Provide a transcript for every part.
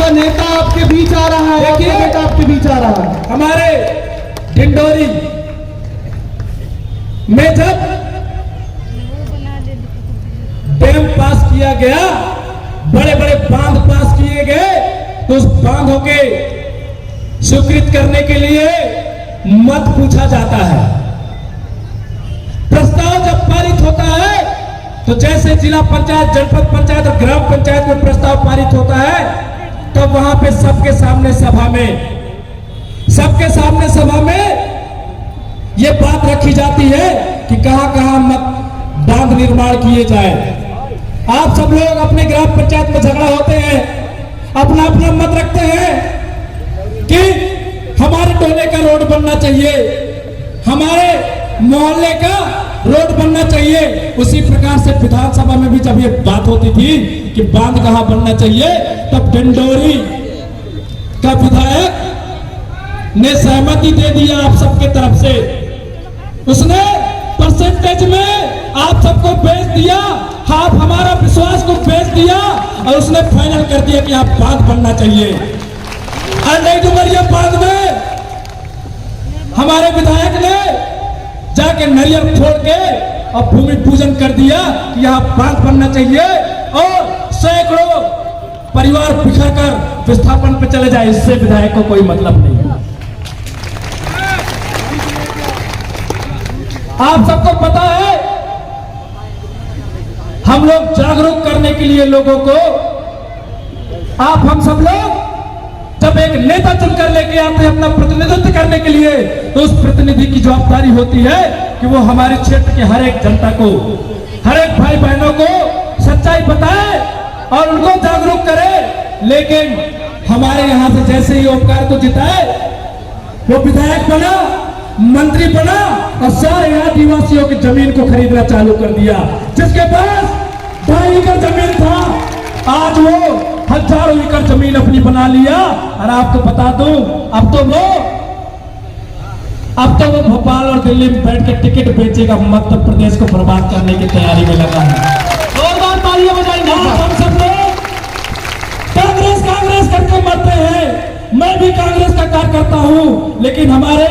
आपका नेता आपके बीच आ रहा है, देखिए, आपका नेता आपके बीच आ रहा है। हमारे डिंडोरी में जब डैम पास किया गया, बड़े बड़े बांध पास किए गए, तो उस बांधों के स्वीकृत करने के लिए मत पूछा जाता है। प्रस्ताव जब पारित होता है तो जैसे जिला पंचायत, जनपद पंचायत और ग्राम पंचायत में प्रस्ताव पारित होता है, तब वहां पे सबके सामने सभा में ये बात रखी जाती है कि कहां मत बांध निर्माण किए जाए। आप सब लोग अपने ग्राम पंचायत में झगड़ा होते हैं, अपना अपना मत रखते हैं कि हमारे टोले का रोड बनना चाहिए, हमारे मोहल्ले का रोड बनना चाहिए। उसी प्रकार से विधानसभा में भी जब ये बात होती थी कि बांध कहां बनना चाहिए, तब डिंडोरी का विधायक ने सहमति दे दिया आप सबके तरफ से। उसने परसेंटेज में आप सबको बेच दिया, आप हमारा विश्वास को बेच दिया और उसने फाइनल कर दिया कि आप बांध बनना चाहिए। और डुमरिया बांध में हमारे विधायक ने जाके नारियल फोड़ के और भूमि पूजन कर दिया कि यहाँ बांध बनना चाहिए और सैकड़ों परिवार बिखर कर विस्थापन पे चले जाए। इससे विधायक को कोई मतलब नहीं। आप सबको पता है, हम लोग जागरूक करने के लिए लोगों को, हम सब लोग जब एक नेता चुनकर लेके आते हैं अपना प्रतिनिधित्व करने के लिए, तो उस प्रतिनिधि की जवाबदारी होती है कि वो हमारे क्षेत्र के हर एक जनता को, हर एक भाई बहनों को सच्चाई बताए और उनको जागरूक करे। लेकिन हमारे यहां से जैसे ही ओमकार को जिताए, वो विधायक बना, मंत्री बना और सारे आदिवासियों की जमीन को खरीदना चालू कर दिया। जिसके पास 2.5 एकड़ जमीन था, आज वो हजारों एकड़ जमीन अपनी बना लिया। और आपको बता दूं, अब तो वो भोपाल और दिल्ली में बैठ के टिकट बेचेगा, मध्य प्रदेश को बर्बाद करने की तैयारी में लगा है। जोरदार तालियां बजाएंगे। हम सब लोग कांग्रेस करके मरते हैं। मैं भी कांग्रेस का कार्यकर्ता हूं, लेकिन हमारे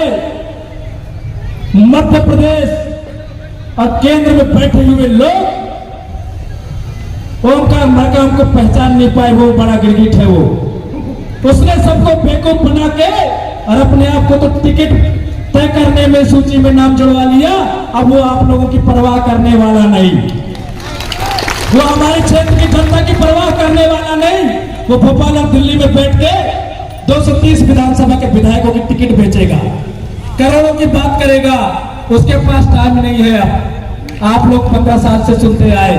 मध्य प्रदेश और केंद्र में बैठे हुए लोग ओमकार मरकाम को पहचान नहीं पाए। वो बड़ा गिरगिट है। वो उसने सबको बेवकूफ बना के और अपने आप को तो टिकट तय करने में, सूची में नाम जुड़वा लिया। अब वो आप लोगों की परवाह करने वाला नहीं, वो हमारे क्षेत्र की जनता की परवाह करने वाला नहीं। वो भोपाल और दिल्ली में बैठ के 230 विधानसभा के विधायकों की टिकट बेचेगा, करोड़ों की बात करेगा। उसके पास टाइम नहीं है। आप लोग 15 साल से सुनते आए,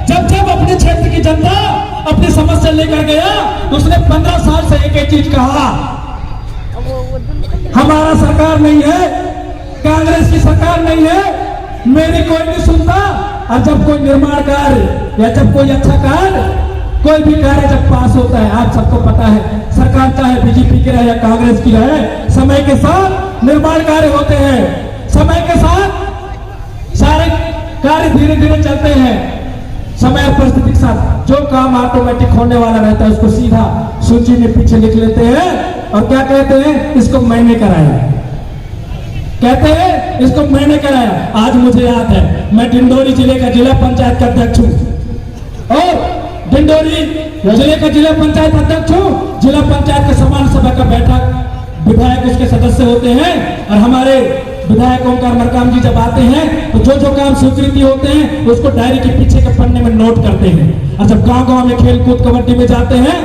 जब अपने क्षेत्र की जनता अपनी समस्या लेकर गया, तो उसने 15 साल से एक ही चीज कहा, हमारा सरकार नहीं है, कांग्रेस की सरकार नहीं है, मेरी कोई नहीं सुनता। और जब कोई निर्माण कार्य या जब कोई अच्छा कार्य, कोई भी कार्य जब पास होता है, आप सबको पता है, सरकार चाहे बीजेपी की रहे या कांग्रेस की रहे, समय के साथ निर्माण कार्य होते हैं, समय के साथ सारे कार्य धीरे धीरे चलते हैं। समय और परिस्थिति के साथ जो काम ऑटोमेटिक होने वाला रहता है, उसको सीधा सूची में पीछे लिख लेते हैं और क्या कहते हैं, इसको मैंने कराया, कहते हैं इसको मैंने कराया। आज मुझे याद है, मैं डिंडोरी जिले का जिला पंचायत का अध्यक्ष हूं और डिंडोरी जिले का जिला पंचायत अध्यक्ष हूं। जिला पंचायत का समान सभा का बैठक विधायक उसके सदस्य होते हैं और हमारे विधायक ओमकार मरकाम जी जब आते हैं तो जो काम स्वीकृति होते हैं उसको डायरी के पीछे के पन्ने में नोट करते हैं। और जब गांव-गांव में खेल कूद कबड्डी में जाते हैं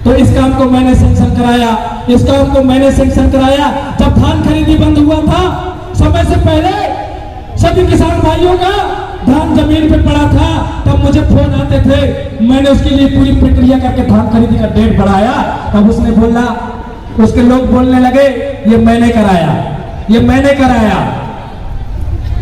तो इस काम को मैंने सैंक्शन कराया, इस काम को मैंने सैंक्शन कराया। जब धान खरीदी बंद हुआ था, समय से पहले सभी किसान भाइयों का धान जमीन पे पड़ा था, तब मुझे फोन आते थे। मैंने उसके लिए पूरी प्रक्रिया करके धान खरीदी का डेट बढ़ाया। तब उसने बोला, उसके लोग बोलने लगे ये मैंने कराया, ये मैंने कराया।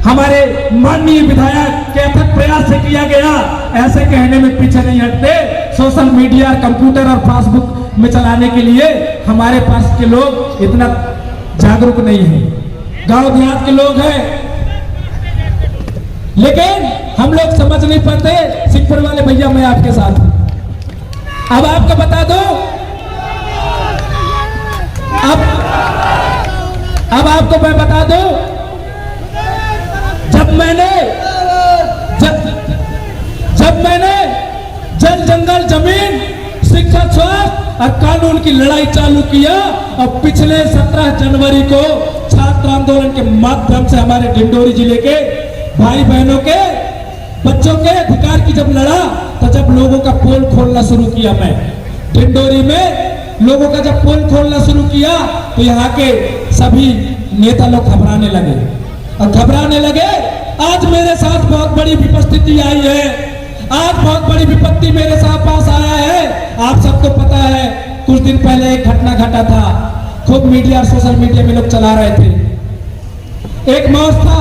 हमारे माननीय विधायक के अथक प्रयास से किया गया। ऐसे कहने में पीछे नहीं हटते। सोशल मीडिया, कंप्यूटर और पासबुक में चलाने के लिए हमारे पास के लोग इतना जागरूक नहीं है, गांव देहात के लोग हैं। लेकिन हम लोग समझ नहीं पाते। सिंहपुर वाले भैया मैं आपके साथ हूं। अब आपको बता दो, अब आपको मैं बता दूं, जब मैंने जल जंगल जमीन शिक्षा स्वास्थ्य और कानून की लड़ाई चालू किया और पिछले 17 जनवरी को छात्र आंदोलन के माध्यम से हमारे डिंडोरी जिले के भाई बहनों के बच्चों के अधिकार की जब लड़ा, तो जब लोगों का पोल खोलना शुरू किया, मैं डिंडोरी में लोगों का जब पोल खोलना शुरू किया, तो यहाँ के सभी नेता लोग घबराने लगे और घबराने लगे। आज मेरे साथ बहुत बड़ी विपस्थिति आई है, आज बहुत बड़ी विपत्ति मेरे साथ पास आया है। आप सबको पता है, कुछ दिन पहले एक घटना घटा था, खूब मीडिया और सोशल मीडिया में लोग चला रहे थे। एक मैच था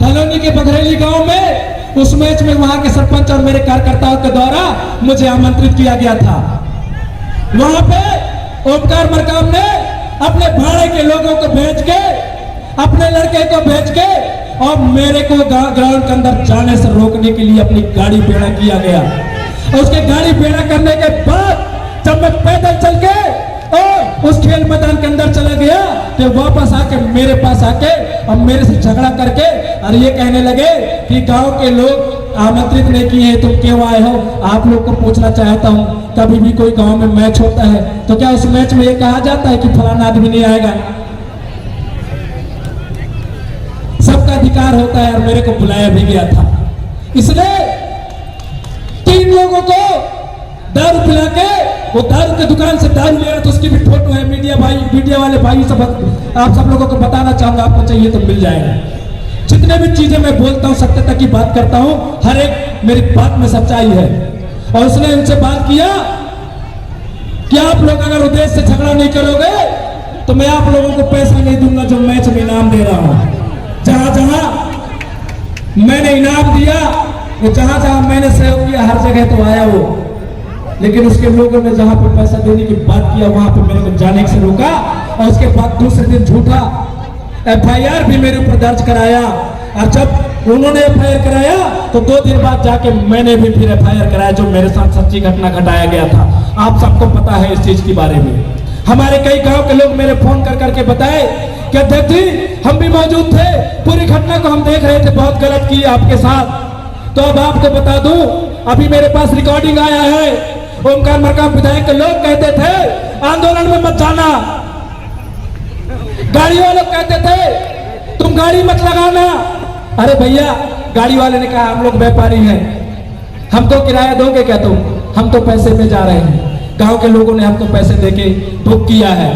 धनौनी के बघरेली गांव में, उस मैच में वहां के सरपंच और मेरे कार्यकर्ताओं के द्वारा मुझे आमंत्रित किया गया था। वहां पे ओमकार मरकाम ने अपने भाड़े के लोगों को भेज के, अपने लड़के को भेज के, और मेरे को ग्राउंड के अंदर जाने से रोकने के लिए अपनी गाड़ी बेड़ा किया गया। और उसके गाड़ी बेड़ा करने के बाद जब मैं पैदल चल के और उस खेल मैदान के अंदर चला गया, तो वापस आके मेरे पास आके और मेरे से झगड़ा करके और ये कहने लगे कि गांव के लोग आमंत्रित नहीं किए हैं, तुम क्यों आए हो? आप लोग को पूछना चाहता हूं, कभी भी कोई गांव में मैच होता है तो क्या उस मैच में ये कहा जाता है कि फलाना आदमी नहीं आएगा? सबका अधिकार होता है और मेरे को बुलाया भी गया था। इसलिए 3 लोगों को दारू पिला के, वो दारू के दुकान से दारू ले रहा था, उसकी भी फोटो है। मीडिया वाले भाई सब, आप सब लोगों को बताना चाहूंगा, आपको चाहिए तो मिल जाएगा। जितने भी चीजें मैं बोलता हूँ सत्यता की बात करता हूँ, हर एक मेरी बात में सच्चाई है। और उसने उनसे बात किया कि आप लोग अगर उद्देश्य से झगड़ा नहीं करोगे तो मैं आप लोगों को पैसा नहीं दूंगा जो मैच में इनाम दे रहा हूं। जहां जहां मैंने इनाम दिया, जहां जहां मैंने सहयोग किया, हर जगह तो आया वो, लेकिन उसके लोगों ने जहां पे पैसा देने की बात किया वहां पे मेरे को जाने से रोका। और उसके बाद दूसरे दिन झूठा FIR भी मेरे ऊपर दर्ज कराया। और जब उन्होंने FIR कराया तो 2 दिन बाद जाके मैंने भी फिर FIR कराया, जो मेरे साथ सच्ची घटना घटाया गया था। आप सबको पता है इस चीज के बारे में। हमारे कई गांव के लोग मेरे फोन कर करके बताए कि अध्यक्ष जी हम भी मौजूद थे, पूरी घटना को हम देख रहे थे, बहुत गलत की आपके साथ। तो अब आपको बता दूं, अभी मेरे पास रिकॉर्डिंग आया है। ओमकार मरकाम विधायक के लोग कहते थे आंदोलन में मत जाना, गाड़ी वाले कहते थे तुम गाड़ी मत लगाना। अरे भैया, गाड़ी वाले ने कहा हम लोग व्यापारी हैं, हमको किराया दोगे क्या तुम? हम तो पैसे में जा रहे हैं, गांव के लोगों ने हमको पैसे देके बुक किया है।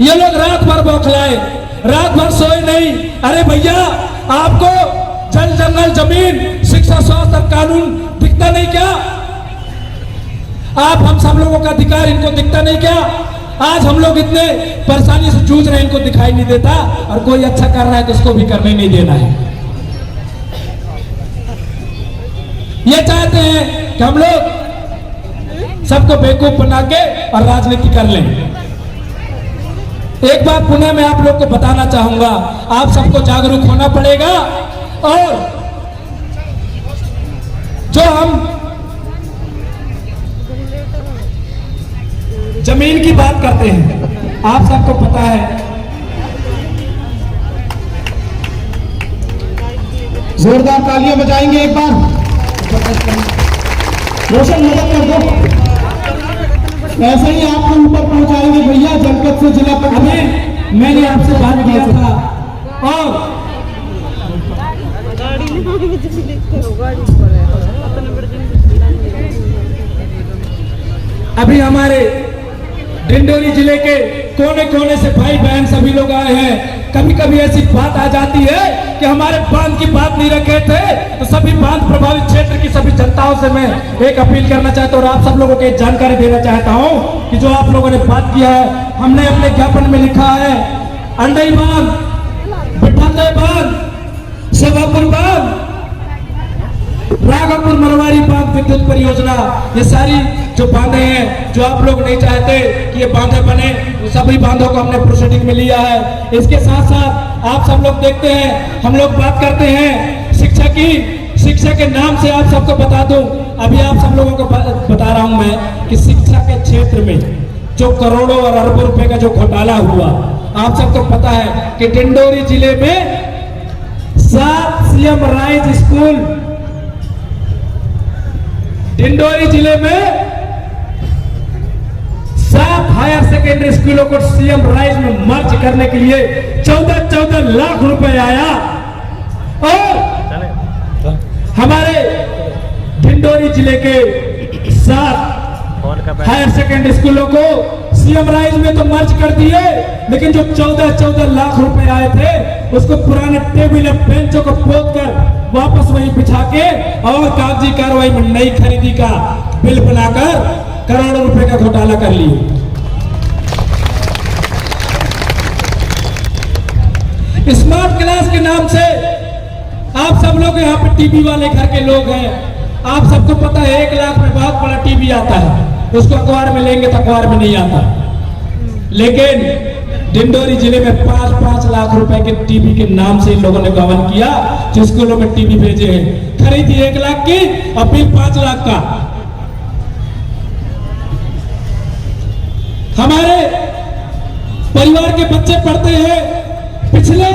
ये लोग रात भर बौखलाए, रात भर सोए नहीं। अरे भैया, आपको जल जंगल जमीन शिक्षा स्वास्थ्य और कानून दिखता नहीं क्या? आप हम सब लोगों का अधिकार इनको दिखता नहीं क्या? आज हम लोग इतने परेशानी से जूझ रहे हैं, इनको दिखाई नहीं देता, और कोई अच्छा कर रहा है तो उसको भी करने नहीं देना है। ये चाहते हैं कि हम लोग सबको बेवकूफ बना के और राजनीति कर लें। एक बात पुनः मैं आप लोग को बताना चाहूंगा, आप सबको जागरूक होना पड़ेगा। और जो हम जमीन की बात करते हैं, आप सबको पता है, जोरदार तालियां बजाएंगे एक बार। रोशन मदद कर दो, ऐसे ही आपको ऊपर पहुंचाएंगे भैया। जनपद से जिला पर अभी मैंने आपसे बात किया था, और अभी हमारे डिंडोरी जिले के कोने कोने से भाई बहन सभी लोग आए हैं। कभी कभी ऐसी बात आ जाती है कि हमारे बांध की बात नहीं रखे थे, तो सभी बांध प्रभावित क्षेत्र की सभी जनताओं से मैं एक अपील करना चाहता हूँ और आप सब लोगों को एक जानकारी देना चाहता हूँ कि जो आप लोगों ने बात किया है, हमने अपने ज्ञापन में लिखा है अंडई बांध, बिठल्ले बांध, सेवापुर बांध, राघवपुर मरवारी बांध विद्युत परियोजना, ये सारी जो बांधे हैं, जो आप लोग नहीं चाहते कि ये बांधे बने, सभी बांधों को हमने प्रोसीडिंग में लिया है। इसके साथ साथ आप सब लोग देखते हैं, हम लोग बात करते हैं शिक्षा की, शिक्षा के नाम से आप सबको बता दूं, अभी आप सब लोगों को बता रहा हूं मैं कि शिक्षा के क्षेत्र में जो करोड़ों और अरबों रुपए का जो घोटाला हुआ, आप सबको पता है कि डिंडोरी जिले में 7 सीएम राइज स्कूल, डिंडोरी जिले में 7 हायर सेकेंडरी स्कूलों को सीएम राइज में मर्ज करने के लिए 14 लाख रुपए आया। और हमारे डिंडोरी जिले के 7 हायर सेकेंडरी स्कूलों को सीएम राइज में तो मर्ज कर दिए, लेकिन जो 14 लाख रुपए आए थे उसको पुराने टेबल बेंचों को पोत कर वापस वहीं बिछा के और कागजी कार्रवाई में नई खरीदी का बिल बनाकर करोड़ों रुपए का घोटाला कर लिए। स्मार्ट क्लास के नाम से आप सब लोग यहाँ पे टीवी वाले घर के लोग हैं, आप सबको पता है 1 लाख में बहुत बड़ा टीवी आता है, उसको अखबार में लेंगे तो अखबार में नहीं आता। लेकिन डिंडोरी जिले में 5-5 लाख रुपए के टीवी के नाम से इन लोगों ने गबन किया, जो स्कूलों में टीवी भेजे हैं। खरीदी 1 लाख की और बिल 5 लाख का। हमारे परिवार के बच्चे पढ़ते हैं, पिछले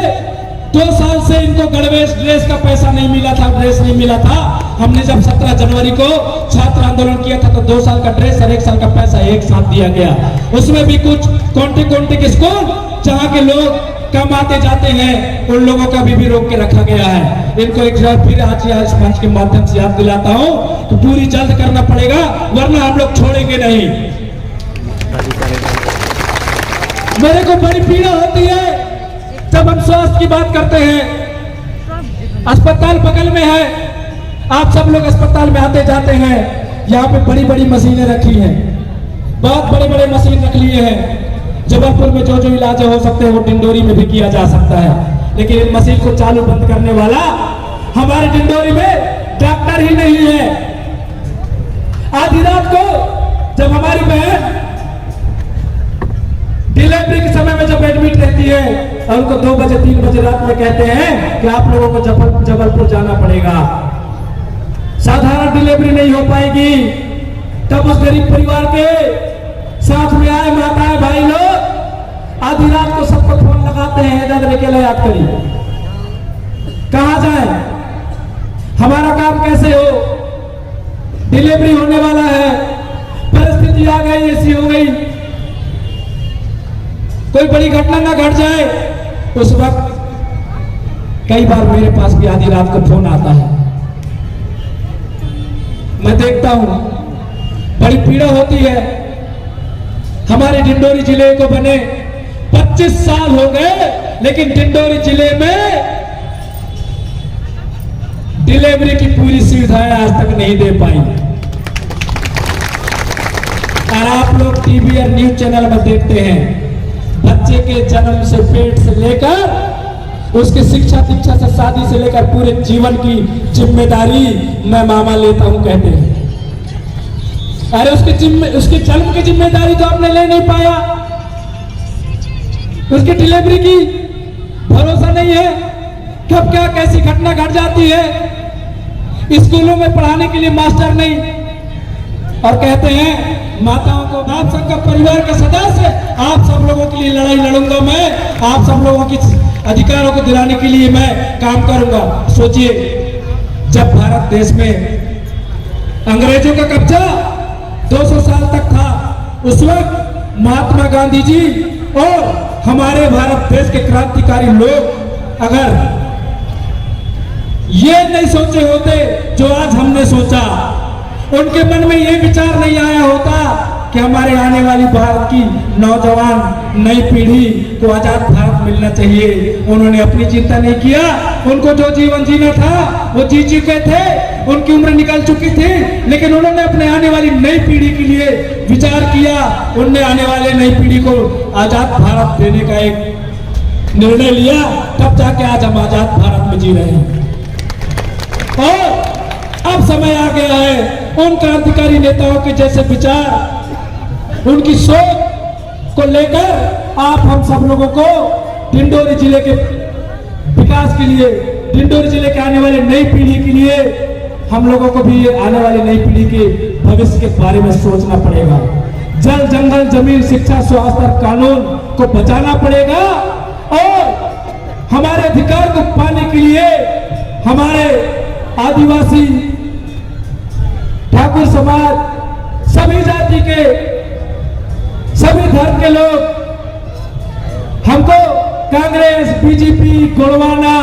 2 साल से इनको गणवेश ड्रेस का पैसा नहीं मिला था, ड्रेस नहीं मिला था। हमने जब 17 जनवरी को छात्र आंदोलन किया था तो 2 साल का ड्रेस और 1 साल का पैसा एक साथ दिया गया। उसमें भी कुछ कोंटे के स्कूल जहां के लोग कम आते जाते हैं, उन लोगों का भी रोक के रखा गया है। इनको एक बार फिर आज इस मंच के माध्यम से याद दिलाता हूं कि पूरी जल्द करना पड़ेगा, वरना हम लोग छोड़ेंगे नहीं। मेरे को बड़ी पीड़ा होती है जब हम स्वास्थ्य की बात करते हैं। अस्पताल बगल में है, आप सब लोग अस्पताल में आते जाते हैं, यहाँ पे बड़ी बड़ी मशीनें रखी हैं, बहुत बड़े बड़े मशीन रख लिए हैं। जबलपुर में जो इलाज हो सकते हैं वो डिंडोरी में भी किया जा सकता है, लेकिन इन मशीन को चालू बंद करने वाला हमारे डिंडोरी में डॉक्टर ही नहीं है। आधी रात को जब हमारी बहन डिलीवरी के समय में जब एडमिट रहती है और उनको 2 बजे 3 बजे रात में कहते हैं कि आप लोगों को जबलपुर जाना पड़ेगा, साधारण डिलीवरी नहीं हो पाएगी, तब उस गरीब परिवार के साथ में आए माताएं भाई लोग आधी रात को सबको फोन लगाते हैं, दादरे के लिए याद करिए कहां जाए, हमारा काम कैसे हो, डिलीवरी होने वाला है, परिस्थिति आ गई, ऐसी हो गई, कोई बड़ी घटना ना घट जाए। उस वक्त कई बार मेरे पास भी आधी रात को फोन आता है, मैं देखता हूं, बड़ी पीड़ा होती है। हमारे डिंडोरी जिले को बने 25 साल हो गए, लेकिन डिंडोरी जिले में डिलीवरी की पूरी सुविधाएं आज तक नहीं दे पाई। और आप लोग टीवी और न्यूज चैनल में देखते हैं, बच्चे के जन्म से पेट से लेकर उसके शिक्षा दीक्षा से शादी से लेकर पूरे जीवन की जिम्मेदारी मैं मामा लेता हूं कहते हैं। अरे उसके जन्म की जिम्मेदारी तो आपने ले नहीं पाया, उसकी डिलीवरी की भरोसा नहीं है, कब क्या कैसी घटना घट जाती है। स्कूलों में पढ़ाने के लिए मास्टर नहीं, और कहते हैं माताओं को, आप सबका परिवार का सदस्य, आप सब लोगों के लिए लड़ाई लड़ूंगा मैं, आप सब लोगों के अधिकारों को दिलाने के लिए मैं काम करूंगा। सोचिए, जब भारत देश में अंग्रेजों का कब्जा 200 साल तक था, उस वक्त महात्मा गांधी जी और हमारे भारत देश के क्रांतिकारी लोग अगर ये नहीं सोचे होते जो आज हमने सोचा, उनके मन में ये विचार नहीं आया होता कि हमारे आने वाली भारत की नौजवान नई पीढ़ी को आजाद भारत मिलना चाहिए, उन्होंने अपनी चिंता नहीं किया। उनको जो जीवन जीना था वो जी चुके थे, उनकी उम्र निकल चुकी थी, लेकिन उन्होंने अपने आने वाली नई पीढ़ी के लिए विचार किया। उनने आने वाले नई पीढ़ी को आजाद भारत देने का एक निर्णय लिया, तब जाके आज हम आजाद भारत में जी रहे हैं। और अब समय आ गया है उन क्रांतिकारी नेताओं के जैसे विचार, उनकी सोच को लेकर आप हम सब लोगों को डिंडोरी जिले के विकास के लिए, डिंडोरी जिले के आने वाले नई नई पीढ़ी के लिए हम लोगों को भी आने वाली नई पीढ़ी के भविष्य के बारे में सोचना पड़ेगा। जल, जंगल, जमीन, शिक्षा, स्वास्थ्य और कानून को बचाना पड़ेगा और हमारे अधिकार को पाने के लिए हमारे आदिवासी, ठाकुर समाज, सभी जाति के, सभी धर्म के लोग हमको कांग्रेस, बीजेपी, गोड़वाना,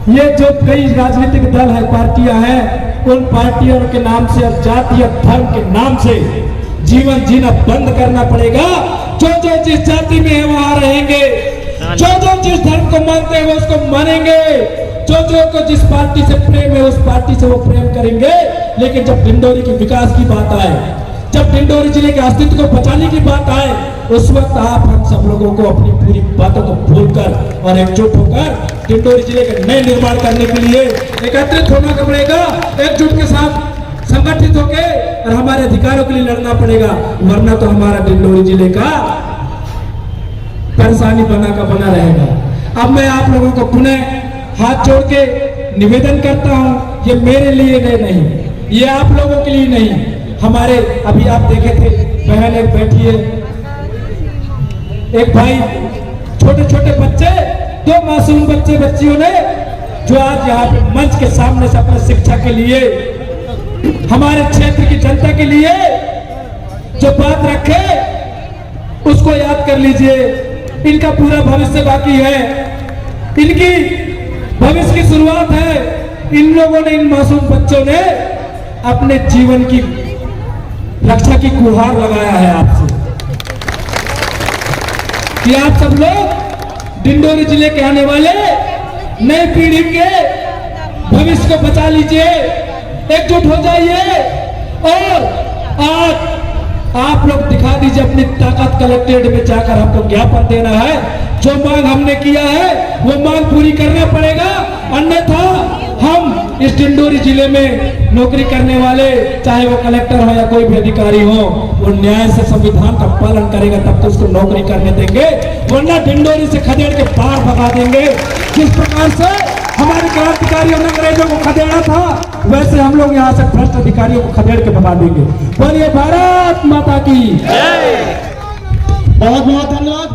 ये जो कई राजनीतिक दल है, पार्टियां हैं, उन पार्टियों के नाम से और जाति और धर्म के नाम से जीवन जीना बंद करना पड़ेगा। जो जो जिस जाति में है वहां रहेंगे, जो जो जिस धर्म को मानते हैं वो उसको मानेंगे, जो जो को जिस पार्टी से प्रेम है उस पार्टी से वो प्रेम करेंगे। लेकिन जब डिंडोरी के विकास की बात आए, जब डिंडोरी जिले के अस्तित्व को बचाने की बात आए, उस वक्त आप हम सब लोगों को अपनी पूरी बातों को भूलकर और एकजुट होकर डिंडोरी जिले के नए निर्माण करने के लिए एकत्रित होना पड़ेगा, एकजुट के साथ संगठित होकर और हमारे अधिकारों के लिए लड़ना पड़ेगा। वरना तो हमारा डिंडोरी जिले का परेशानी बना का बना रहेगा। अब मैं आप लोगों को पुनः हाथ जोड़ के निवेदन करता हूं, ये मेरे लिए नहीं, ये आप लोगों के लिए नहीं, हमारे अभी आप देखे थे बहन एक बैठी है, एक भाई, छोटे छोटे बच्चे, 2 मासूम बच्चे बच्चियों ने जो आज यहाँ पे मंच के सामने से अपने शिक्षा के लिए, हमारे क्षेत्र की जनता के लिए जो बात रखे उसको याद कर लीजिए। इनका पूरा भविष्य बाकी है, इनकी भविष्य की शुरुआत है। इन लोगों ने, इन मासूम बच्चों ने अपने जीवन की रक्षा की गुहार लगाया है आपसे कि आप सब लोग डिंडोरी जिले के आने वाले नई पीढ़ी के भविष्य को बचा लीजिए, एकजुट हो जाइए और आज आप लोग दिखा दीजिए अपनी ताकत। कलेक्ट्रेट में जाकर हमको ज्ञापन देना है, जो मांग हमने किया है वो मांग पूरी करना पड़ेगा, अन्यथा हम इस डिंडोरी जिले में नौकरी करने वाले, चाहे वो कलेक्टर हो या कोई भी अधिकारी हो, वो न्याय से संविधान का पालन करेगा तब तो उसको नौकरी करने देंगे, वरना डिंडोरी से खदेड़ के पार भगा देंगे। जिस प्रकार से हमारे क्रांतिकारियों ने अंग्रेजों को खदेड़ा था, वैसे हम लोग यहाँ से भ्रष्ट अधिकारियों को खदेड़ के भगा देंगे। बोलिए भारत माता की। बहुत बहुत धन्यवाद।